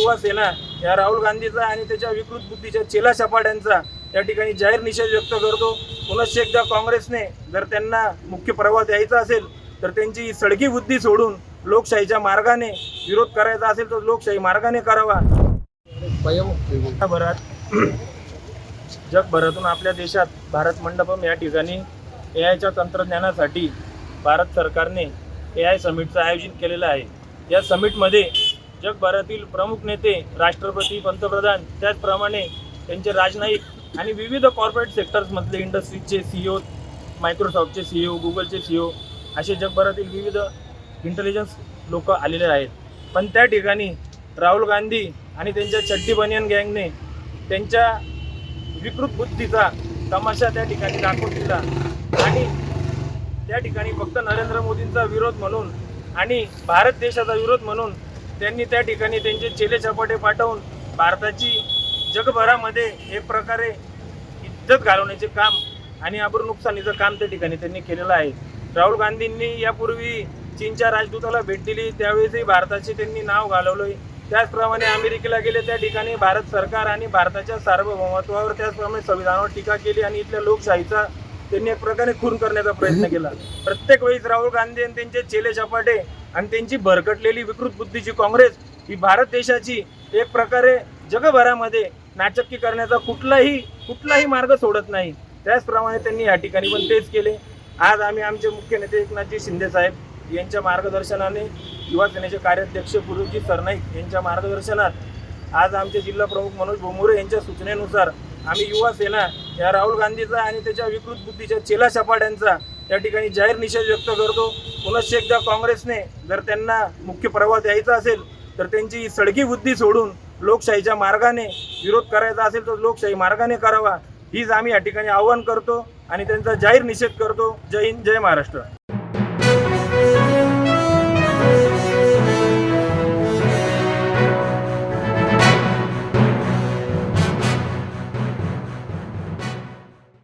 युवा सेना या राहुल गांधीचा आणि त्याच्या विकृत बुद्धीच्या चेला सपाट्यांचा या ठिकाणी जाहीर निषेध व्यक्त करतो। पुनश्च एकदा काँग्रेसने जर त्यांना मुख्य प्रवाहात यायचं असेल तर त्यांची सडकी बुद्धी सोडून लोकशाहीच्या मार्गाने विरोध करायचा असेल तर लोकशाही मार्गाने करावा। जगभरातून आपल्या देशात भारत मंडपम या ठिकाणी एआयच्या तंत्रज्ञानासाठी भारत सरकारने एआय समिटचं आयोजन केलेलं आहे। या समिटमध्ये जगभरातील प्रमुख नेते, राष्ट्रपती, पंतप्रधान, त्याचप्रमाणे त्यांचे राजनयिक आणि विविध कॉर्पोरेट सेक्टर्समधले इंडस्ट्रीजचे CEO, मायक्रोसॉफ्टचे CEO, गुगलचे CEO असे जगभरातील विविध इंटेलिजन्स लोक आलेले आहेत। पण त्या ठिकाणी राहुल गांधी आणि त्यांच्या चड्डी बनियन गँगने त्यांच्या विकृत बुद्धीचा तमाशा त्या ठिकाणी दाखवून दिला आणि त्या ठिकाणी फक्त नरेंद्र मोदींचा विरोध म्हणून आणि भारत देशाचा विरोध म्हणून त्यांनी त्या ठिकाणी त्यांचे चेले चपाटे पाठवून भारताची जगभरामध्ये एक प्रकारे इज्जत घालवण्याचे काम आणि आबरू नुकसानीचं काम त्या ठिकाणी त्यांनी केलेलं आहे। राहुल गांधींनी यापूर्वी चीनच्या राजदूताला भेट दिली, त्यावेळेसही भारताचे त्यांनी नाव घालवलं। त्याचप्रमाणे अमेरिकेला गेले, त्या ठिकाणी भारत सरकार आणि भारताच्या सार्वभौमत्वावर त्याचप्रमाणे संविधानावर टीका केली आणि इथल्या लोकशाहीचा त्यांनी एक प्रकारे खून करण्याचा प्रयत्न केला। प्रत्येक वेळेस राहुल गांधी आणि त्यांचे चेले चपाटे आणि त्यांची भरकटलेली विकृत बुद्धीची काँग्रेस ही भारत देशाची एक प्रकारे जगभरामध्ये नाचक्की करण्याचा कुठलाही मार्ग सोडत नाही। त्याचप्रमाणे त्यांनी या ठिकाणी पण तेच केले। आज आम्ही आमचे मुख्य नेते एकनाथजी शिंदे साहेब यांच्या मार्गदर्शनाने, युवा सेनेचे कार्याध्यक्ष पुरुषजी सरनाईक यांच्या मार्गदर्शनात आज आमचे जिल्हा प्रमुख मनोज बोमुरे यांच्या सूचनेनुसार आम्ही युवा सेना या राहुल गांधीचा आणि त्याच्या विकृत बुद्धीच्या चेला सपाट्यांचा या ठिकाणी जाहीर निषेध व्यक्त करतो। पुनश्च एकदा काँग्रेसने जर त्यांना मुख्य प्रवाहात यायचं असेल तर त्यांची सडकी बुद्धी सोडून लोकशाहीच्या मार्गाने विरोध करायचा असेल तर लोकशाही मार्गाने करावा, हीच आम्ही या ठिकाणी आवाहन करतो आणि त्यांचा जाहीर निषेध करतो। जय हिंद, जय महाराष्ट्र।